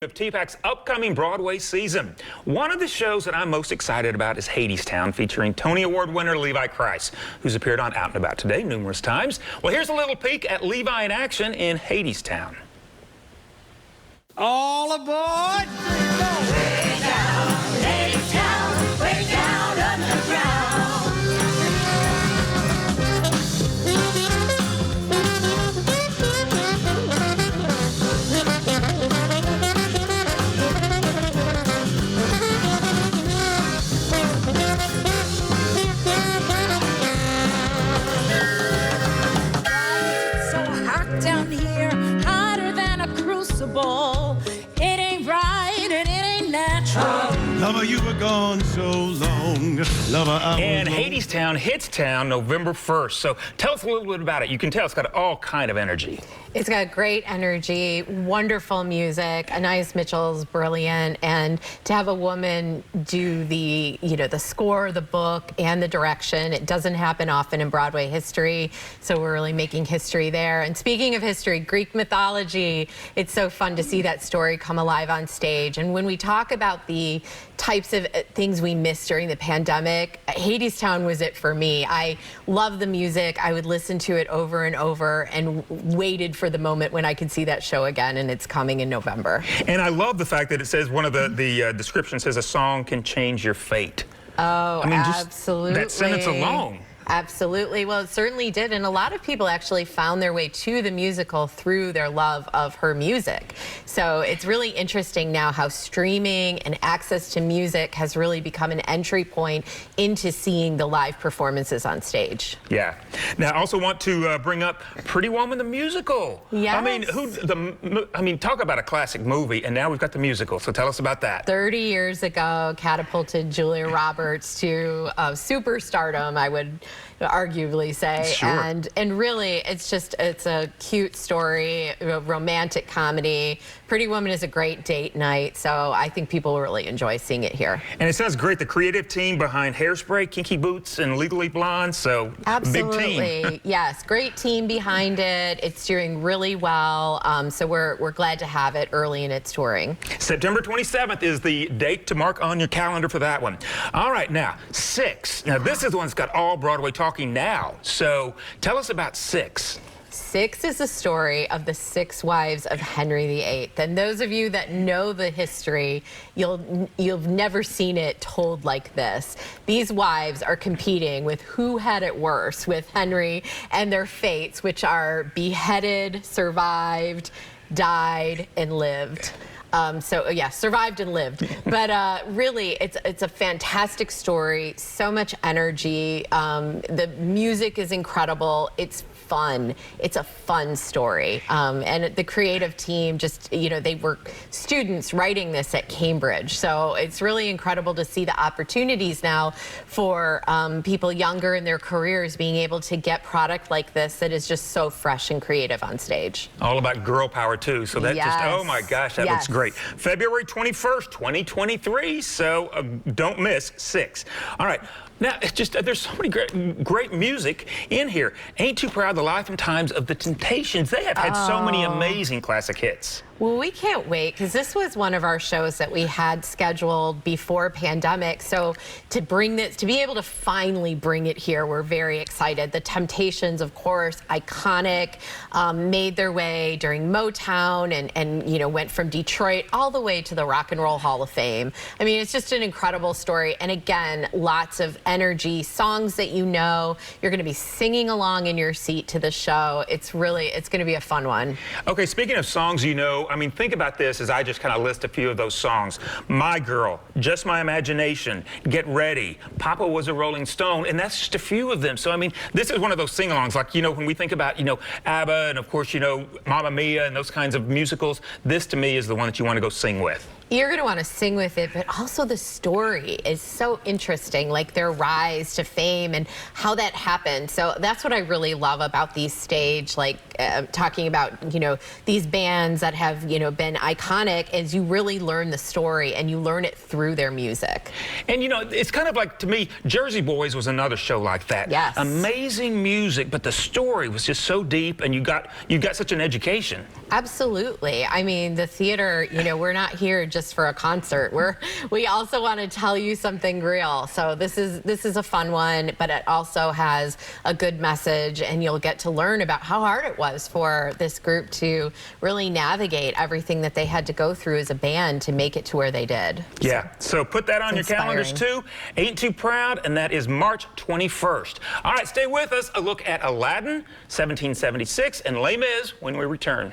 Of TPAC's upcoming Broadway season. One of the shows that I'm most excited about is Hadestown, featuring Tony Award winner Levi Christ, who's appeared on Out and About Today numerous times. Well, here's a little peek at Levi in action in Hadestown. All aboard! Way down, Hadestown, way down underground. Down here, hotter than a crucible. It ain't right and it ain't natural. Lover, you were gone so long. Lover, I And Hadestown hits town November 1st. So tell us a little bit about it. You can tell it's got all kind of energy. It's got great energy, wonderful music. Anais Mitchell's brilliant, and to have a woman do the score, the book, and the direction, it doesn't happen often in Broadway history. So we're really making history there. And speaking of history, Greek mythology, it's so fun to see that story come alive on stage. And when we talk about the types of things we missed during the pandemic, Hadestown was it for me. I love the music. I would listen to it over and over and waited for the moment when I could see that show again, and it's coming in November. And I love the fact that it says, one of the descriptions says, a song can change your fate. Oh, I mean, absolutely. Just that sentence alone. Absolutely. Well, it certainly did. And a lot of people actually found their way to the musical through their love of her music. So it's really interesting now how streaming and access to music has really become an entry point into seeing the live performances on stage. Yeah. Now, I also want to bring up Pretty Woman, the musical. Yes. I mean, talk about a classic movie, and now we've got the musical. So tell us about that. 30 years ago, catapulted Julia Roberts to superstardom, I would arguably say. Sure. And really, it's a cute story, a romantic comedy. Pretty Woman is a great date night, so I think people will really enjoy seeing it here. And it sounds great. The creative team behind Hairspray, Kinky Boots, and Legally Blonde, so Absolutely. big team. Yes, great team behind it. It's doing really well, so we're glad to have it early in its touring. September 27th is the date to mark on your calendar for that one. All right, now, Six. Now, this is the one that's got all Broadway talking now. So tell us about Six. Six is the story of the 6 wives of Henry VIII. And those of you that know the history, you've never seen it told like this. These wives are competing with who had it worse with Henry and their fates, which are beheaded, survived, died, and lived. Survived and lived. But really, it's a fantastic story, so much energy. The music is incredible. It's fun. It's a fun story. And the creative team they were students writing this at Cambridge. So it's really incredible to see the opportunities now for people younger in their careers being able to get product like this that is just so fresh and creative on stage. All about girl power, too. So that oh my gosh, that looks great. February 21st, 2023, so don't miss Six. All right, now it's just there's so many great music in here. Ain't Too Proud, the Life and Times of the Temptations. They have had so many amazing classic hits. Well, we can't wait, because this was one of our shows that we had scheduled before pandemic. So to be able to finally bring it here, we're very excited. The Temptations, of course, iconic, made their way during Motown and went from Detroit all the way to the Rock and Roll Hall of Fame. I mean, it's just an incredible story. And again, lots of energy, songs that you're going to be singing along in your seat to the show. It's going to be a fun one. Okay, speaking of songs, I mean, think about this as I just kind of list a few of those songs. My Girl, Just My Imagination, Get Ready, Papa Was a Rolling Stone, and that's just a few of them. So, I mean, this is one of those sing-alongs, like, when we think about, ABBA and, of course, Mamma Mia and those kinds of musicals, this, to me, is the one that you want to go sing with. You're going to want to sing with it, but also the story is so interesting, like their rise to fame and how that happened. So that's what I really love about these stage, like talking about, you know, these bands that have, you know, been iconic, is you really learn the story and you learn it through their music. And, you know, it's kind of like, to me, Jersey Boys was another show like that. Yes. Amazing music, but the story was just so deep, and you got such an education. Absolutely. I mean, the theater, you know, we're not here just for a concert. We also want to tell you something real. So this is a fun one, but it also has a good message, and you'll get to learn about how hard it was for this group to really navigate everything that they had to go through as a band to make it to where they did. Yeah, so put that on your calendars too. Ain't Too Proud, and that is March 21st. All right, stay with us. A look at Aladdin, 1776, and Les Mis when we return.